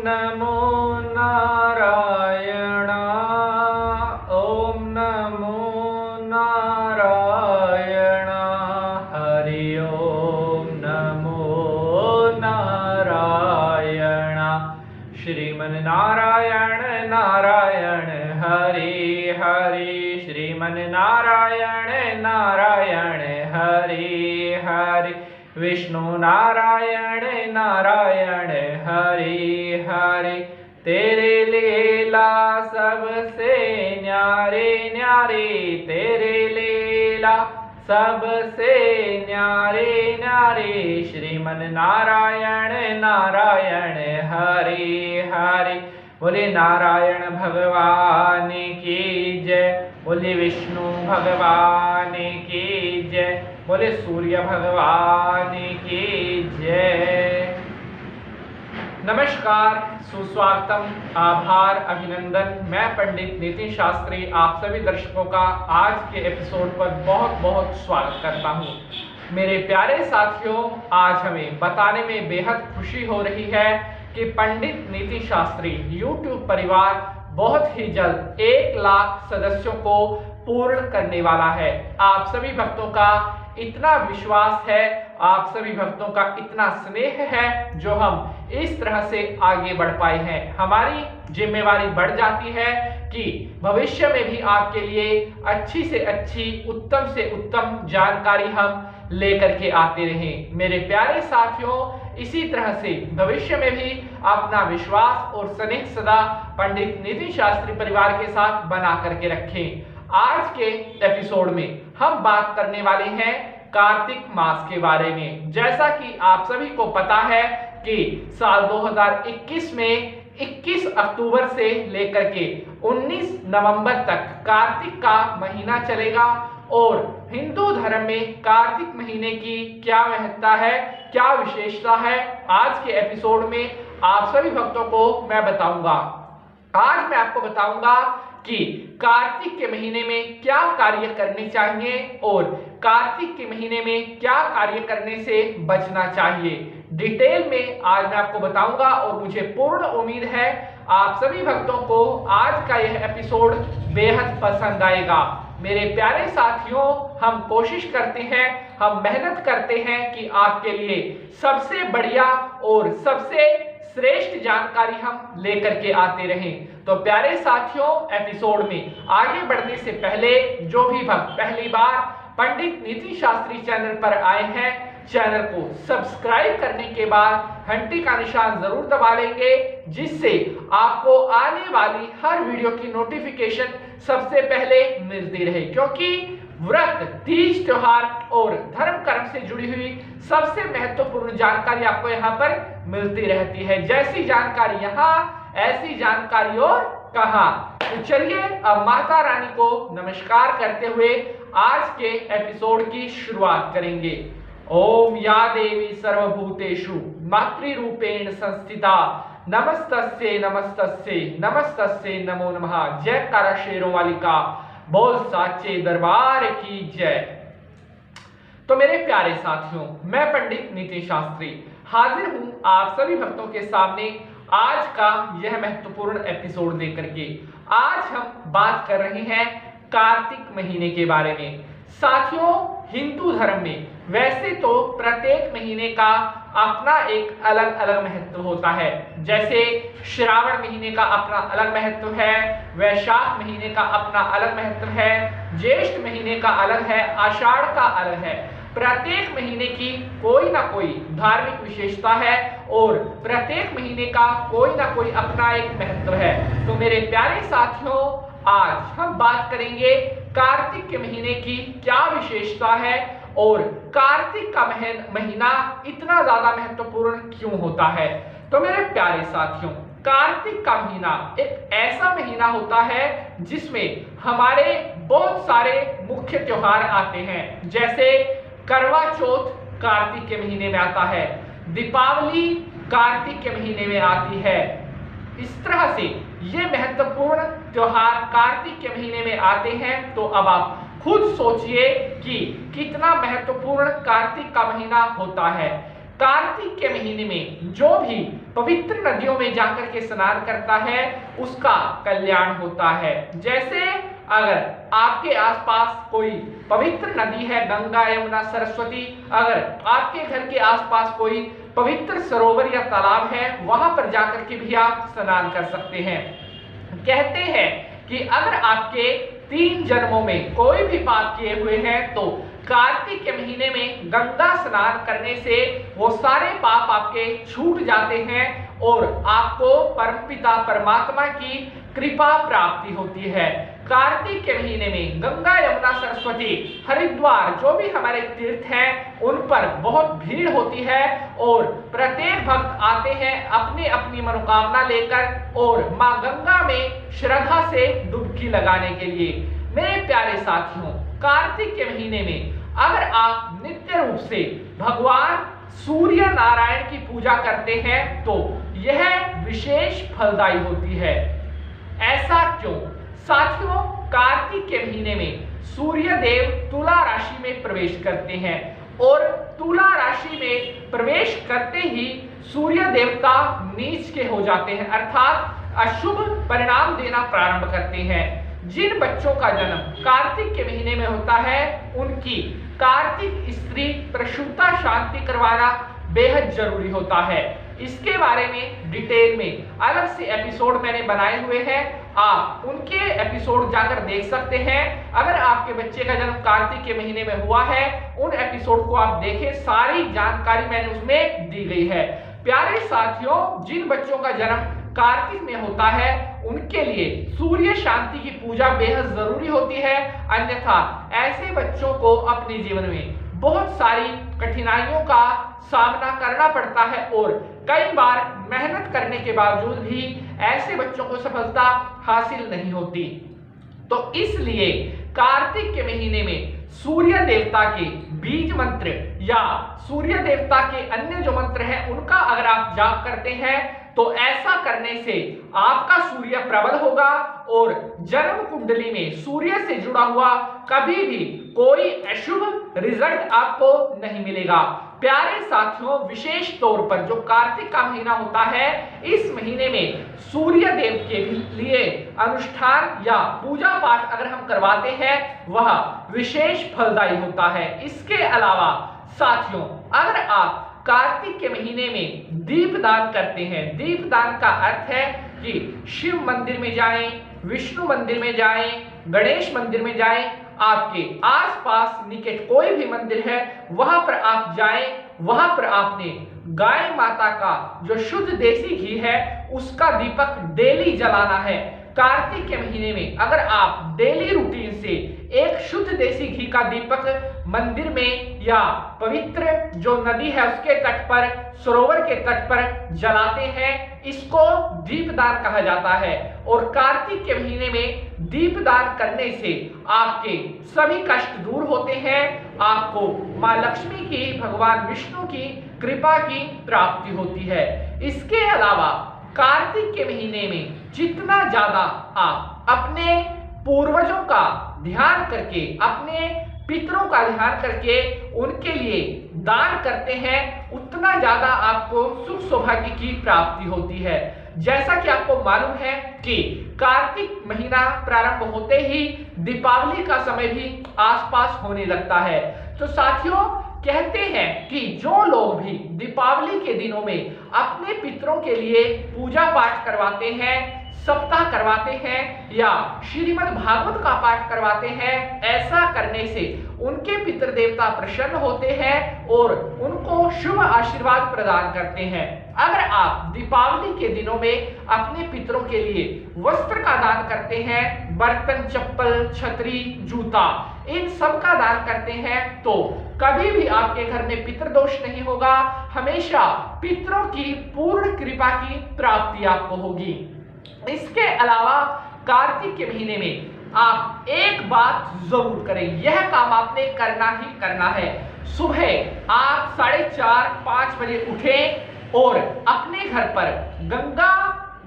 नमो नारायण। ओम नमो नारायण। हरि ओम नमो नारायण। श्रीमन नारायण नारायण हरि हरि। श्रीमन नारायण नारायण हरि हरि। विष्णु नारायण नारायण हरि हरि। तेरे लीला सबसे न्यारे न्यारे। तेरे लीला सबसे न्यारे न्यारे। श्रीमन नारायण नारायण हरि हरि। बोले नारायण भगवान की जय। बोले विष्णु भगवान की जय। बोले सूर्य भगवान की जय। नमस्कार, सुस्वागतम, आभार, अभिनंदन। मैं पंडित नितिन शास्त्री आप सभी दर्शकों का आज के एपिसोड पर बहुत बहुत स्वागत करता हूं। मेरे प्यारे साथियों, आज हमें बताने में बेहद खुशी हो रही है कि पंडित नितिन शास्त्री YouTube परिवार बहुत ही जल्द 1 लाख सदस्यों को पूर्ण करने वाला है। आप सभी भक्तों का इतना विश्वास है, आप सभी भक्तों का इतना स्नेह है, जो हम इस तरह से आगे बढ़ पाए हैं। हमारी जिम्मेवारी बढ़ जाती है कि भविष्य में भी आपके लिए अच्छी से अच्छी, उत्तम से उत्तम जानकारी हम लेकर के आते रहें। मेरे प्यारे साथियों, इसी तरह से भविष्य में भी अपना विश्वास और स्नेह सदा पंडित नितिन शास्त्री परिवार के साथ बना करके रखें। आज के एपिसोड में हम बात करने वाले हैं कार्तिक मास के बारे में। जैसा कि आप सभी को पता है कि साल 2021 में 21 अक्टूबर से लेकर के 19 नवंबर तक कार्तिक का महीना चलेगा और हिंदू धर्म में कार्तिक महीने की क्या महत्ता है, क्या विशेषता है, आज के एपिसोड में आप सभी भक्तों को मैं बताऊंगा। आज मैं आपको बताऊंगा कि कार्तिक के महीने में क्या कार्य करने चाहिए और कार्तिक के महीने में क्या कार्य करने से बचना चाहिए। डिटेल में आज मैं आपको बताऊंगा और मुझे पूर्ण उम्मीद है आप सभी भक्तों को आज का यह एपिसोड बेहद पसंद आएगा। मेरे प्यारे साथियों, हम कोशिश करते हैं, हम मेहनत करते हैं कि आपके लिए सबसे बढ़िया और सबसे श्रेष्ठ जानकारी हम लेकर के आते रहें। तो प्यारे साथियों, एपिसोड में आगे बढ़ने से पहले जो भी भक्त पहली बार पंडित नितिन शास्त्री चैनल पर आए हैं, चैनल को सब्सक्राइब करने के बाद घंटी का निशान जरूर दबा लेंगे, जिससे आपको आने वाली हर वीडियो की नोटिफिकेशन सबसे पहले मिलती रहे। क्योंकि व्रत, तीज, त्योहार और धर्म कर्म से जुड़ी हुई सबसे महत्वपूर्ण जानकारी आपको यहाँ पर मिलती रहती है। जैसी जानकारी यहाँ, ऐसी जानकारी और कहाँ। तो चलिए अब माता रानी को नमस्कार करते हुए आज के एपिसोड की शुरुआत करेंगे। ओम या देवी सर्वभूतेषु मातृरूपेण संस्थिता नमस्तस्ये नमस्तस्ये नमस्तस्ये नमो नमः। जयकारा शेरों वाली का, बोल साचे दरबार की जय। तो मेरे प्यारे साथियों, मैं पंडित नितिन शास्त्री हाजिर हूं आप सभी भक्तों के सामने आज का यह महत्वपूर्ण एपिसोड लेकर के। आज हम बात कर रहे हैं कार्तिक महीने के बारे में। साथियों, हिंदू धर्म में वैसे तो प्रत्येक महीने का अपना एक अलग अलग महत्व होता है। जैसे श्रावण महीने का अपना अलग महत्व है, वैशाख महीने का अपना अलग महत्व है, ज्येष्ठ महीने का अलग है, आषाढ़ का अलग है। प्रत्येक महीने की कोई ना कोई धार्मिक विशेषता है और प्रत्येक महीने का कोई ना कोई अपना एक महत्व है। तो मेरे प्यारे साथियों, आज हम बात करेंगे कार्तिक के महीने की क्या विशेषता है और कार्तिक का महीना इतना ज्यादा महत्वपूर्ण क्यों होता है। तो मेरे प्यारे साथियों, कार्तिक का महीना एक ऐसा महीना होता है जिसमें हमारे बहुत सारे मुख्य त्योहार आते हैं। जैसे करवा चौथ कार्तिक के महीने में आता है, दीपावली कार्तिक के महीने में आती है। इस तरह से ये महत्वपूर्ण त्योहार कार्तिक के महीने में आते हैं। तो अब आप खुद सोचिए कि कितना महत्वपूर्ण कार्तिक का महीना होता है। कार्तिक के महीने में जो भी पवित्र नदियों में जाकर के स्नान करता है उसका कल्याण होता है। जैसे अगर आपके आसपास कोई पवित्र नदी है, गंगा यमुना सरस्वती, अगर आपके घर के आसपास कोई पवित्र सरोवर या तालाब है, वहां पर जाकर के भी आप स्नान कर सकते हैं। कहते हैं कि अगर आपके 3 जन्मों में कोई भी पाप किए हुए हैं तो कार्तिक के महीने में गंगा स्नान करने से वो सारे पाप आपके छूट जाते हैं और आपको परमपिता परमात्मा की कृपा प्राप्ति होती है। कार्तिक के महीने में गंगा यमुना सरस्वती हरिद्वार जो भी हमारे तीर्थ हैं उन पर बहुत भीड़ होती है और प्रत्येक भक्त आते हैं अपनी अपनी मनोकामना लेकर और मां गंगा में श्रद्धा से डुबकी लगाने के लिए। मेरे प्यारे साथियों, कार्तिक के महीने में अगर आप नित्य रूप से भगवान सूर्य नारायण की पूजा करते हैं तो यह विशेष फलदायी होती है। ऐसा क्यों? साथियों, कार्तिक के महीने में सूर्य देव तुला राशि में प्रवेश करते हैं और तुला राशि में प्रवेश करते ही सूर्य देवता नीच के हो जाते हैं, अर्थात अशुभ परिणाम देना प्रारंभ करते हैं। जिन बच्चों का जन्म कार्तिक के महीने में होता है उनकी कार्तिक स्त्री प्रसूता शांति करवाना बेहद जरूरी होता है। इसके बारे में डिटेल में अलग से एपिसोड मैंने बनाए हुए हैं, आप उनके एपिसोड जाकर देख सकते हैं। अगर आपके बच्चे का जन्म कार्तिक के महीने में हुआ है, उन एपिसोड को आप देखें, सारी जानकारी मैंने उसमें दी गई है। प्यारे साथियों, जिन बच्चों का जन्म कार्तिक में होता है उनके लिए सूर्य शांति की पूजा बेहद जरूरी होती है, अन्यथा ऐसे बच्चों को अपने जीवन में बहुत सारी कठिनाइयों का सामना करना पड़ता है और कई बार मेहनत करने के बावजूद भी ऐसे बच्चों को सफलता हासिल नहीं होती। तो इसलिए कार्तिक के महीने में सूर्य देवता के बीज मंत्र या सूर्य देवता के अन्य जो मंत्र हैं उनका अगर आप जाप करते हैं तो ऐसा करने से आपका सूर्य प्रबल होगा और जन्म कुंडली में सूर्य से जुड़ा हुआ कभी भी कोई अशुभ रिजल्ट आपको नहीं मिलेगा। प्यारे साथियों, विशेष तौर पर जो कार्तिक का महीना होता है, इस महीने में सूर्य देव के लिए अनुष्ठान या पूजा पाठ अगर हम करवाते हैं वह विशेष फलदायी होता है। इसके अलावा साथियों, अगर आप कार्तिक के महीने में दीपदान करते हैं, दीपदान का अर्थ है कि शिव मंदिर में जाएं, विष्णु मंदिर में जाएं, गणेश मंदिर में जाएं, आपके आसपास निकट कोई भी मंदिर है वहां पर आप जाएं, वहां पर आपने गाय माता का जो शुद्ध देसी घी है उसका दीपक डेली जलाना है। कार्तिक के महीने में अगर आप डेली रूटीन से एक शुद्ध देसी घी का दीपक मंदिर में या पवित्र जो नदी है उसके तट पर, सरोवर के तट पर जलाते हैं, इसको दीपदान कहा जाता है। और कार्तिक के महीने में दीपदान करने से आपके सभी कष्ट दूर होते हैं, आपको मां लक्ष्मी की, भगवान विष्णु की कृपा की प्राप्ति होती है। इसके अलावा कार्तिक के महीने में जितना ज्यादा आप अपने पूर्वजों का ध्यान करके, अपने पितरों का ध्यान करके उनके लिए दान करते हैं, उतना ज्यादा आपको सुख सौभाग्य की प्राप्ति होती है। जैसा कि आपको मालूम है कि कार्तिक महीना प्रारंभ होते ही दीपावली का समय भी आसपास होने लगता है। तो साथियों, कहते हैं कि जो लोग भी दीपावली के दिनों में अपने पितरों के लिए पूजा पाठ करवाते हैं, सप्ताह करवाते हैं या श्रीमद् भागवत का पाठ करवाते हैं, ऐसा करने से उनके पितृ देवता प्रसन्न होते हैं और उनको शुभ आशीर्वाद प्रदान करते हैं। अगर आप दीपावली के दिनों में अपने पितरों के लिए वस्त्र का दान करते हैं, बर्तन, चप्पल, छतरी, जूता, इन सब का दान करते हैं तो कभी भी आपके घर में पितृदोष नहीं होगा, हमेशा पितरों की पूर्ण कृपा की प्राप्ति आपको होगी। इसके अलावा कार्तिक के महीने में आप एक बात जरूर करें, यह काम आपने करना ही करना है। सुबह आप 4:30-5 बजे उठें और अपने घर पर गंगा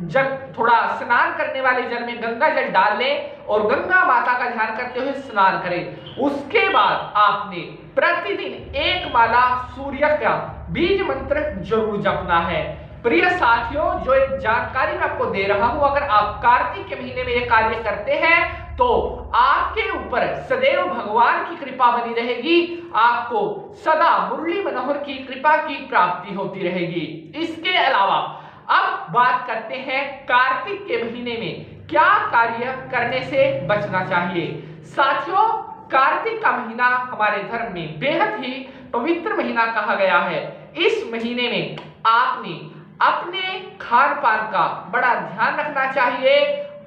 जल, थोड़ा स्नान करने वाले जल में गंगा जल डाल लें और गंगा माता का ध्यान करते हुए स्नान करें। उसके बाद आपने प्रतिदिन एक माला सूर्य का बीज मंत्र जरूर जपना है। प्रिय साथियों, जो एक जानकारी मैं आपको दे रहा हूं, अगर आप कार्तिक के महीने में ये कार्य करते हैं तो आपके ऊपर सदैव भगवान की कृपा बनी रहेगी, आपको सदा मुरली मनोहर की कृपा की प्राप्ति होती रहेगी। इसके अलावा अब बात करते हैं कार्तिक के महीने में क्या कार्य करने से बचना चाहिए। साथियों, कार्तिक का महीना हमारे धर्म में बेहद ही पवित्र महीना कहा गया है। इस महीने में आपने अपने खान पान का बड़ा ध्यान रखना चाहिए।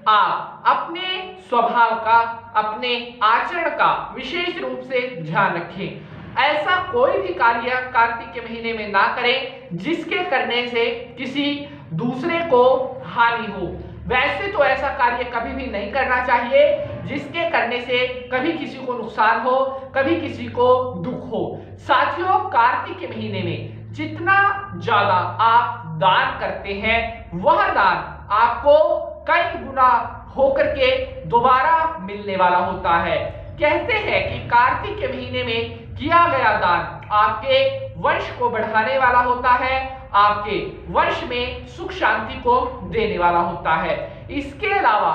आप अपने स्वभाव का, अपने आचरण का विशेष रूप से ध्यान रखें। ऐसा कोई भी कार्य कार्तिक के महीने में ना करें जिसके करने से किसी दूसरे को हानि हो। वैसे तो ऐसा कार्य कभी भी नहीं करना चाहिए जिसके करने से कभी किसी को नुकसान हो, कभी किसी को दुख हो। साथियों, कार्तिक के महीने में जितना ज्यादा आप दान करते हैं वह दान आपको कई गुना होकर के दोबारा मिलने वाला होता है। कहते हैं कि कार्तिक के महीने में किया गया दान आपके वंश को बढ़ाने वाला होता है, आपके वंश में सुख शांति को देने वाला होता है। इसके अलावा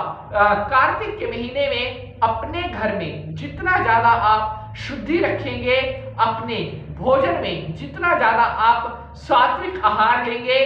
कार्तिक के महीने में अपने घर में जितना ज्यादा आप शुद्धि रखेंगे, अपने भोजन में जितना ज्यादा आप सात्विक आहार लेंगे,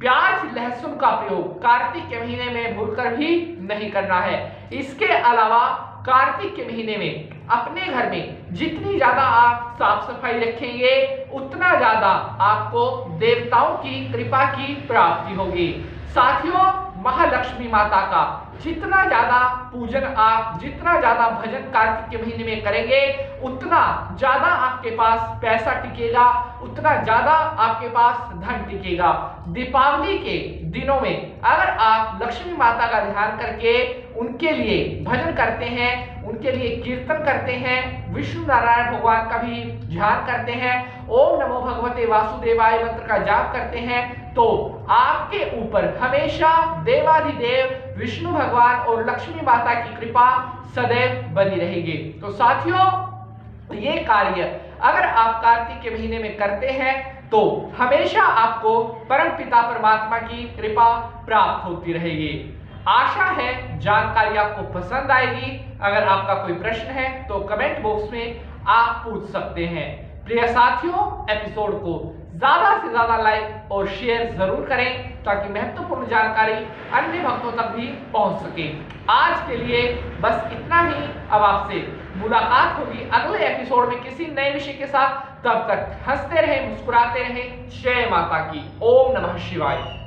प्याज लहसुन का प्रयोग कार्तिक के महीने में भूलकर भी नहीं करना है। इसके अलावा कार्तिक के महीने में अपने घर में जितनी ज्यादा आप साफ सफाई रखेंगे उतना ज्यादा आपको देवताओं की कृपा की प्राप्ति होगी। साथियों, महालक्ष्मी माता का जितना ज्यादा पूजन आप, जितना ज्यादा भजन कार्तिक के महीने में करेंगे उतना ज्यादा आपके पास पैसा टिकेगा, उतना ज्यादा आपके पास धन टिकेगा। दीपावली के दिनों में अगर आप लक्ष्मी माता का ध्यान करके उनके लिए भजन करते हैं, उनके लिए कीर्तन करते हैं, विष्णु नारायण भगवान का भी ध्यान करते हैं, ओम नमो भगवते वासुदेवाय मंत्र का जाप करते हैं, तो आपके ऊपर हमेशा देवाधिदेव विष्णु भगवान और लक्ष्मी माता की कृपा सदैव बनी रहेगी। तो साथियों, ये कार्य अगर आप कार्तिक के महीने में करते हैं तो हमेशा आपको परमपिता परमात्मा की कृपा प्राप्त होती रहेगी। आशा है जानकारी आपको पसंद आएगी। अगर आपका कोई प्रश्न है तो कमेंट बॉक्स में आप पूछ सकते हैं। प्रिय साथियों, एपिसोड को ज्यादा से ज्यादा लाइक और शेयर जरूर करें ताकि महत्वपूर्ण जानकारी अन्य भक्तों तक भी पहुंच सके। आज के लिए बस इतना ही। अब आपसे मुलाकात होगी अगले एपिसोड में किसी नए विषय के साथ। तब तक हंसते रहें, मुस्कुराते रहें। जय माता की। ओम नमः शिवाय।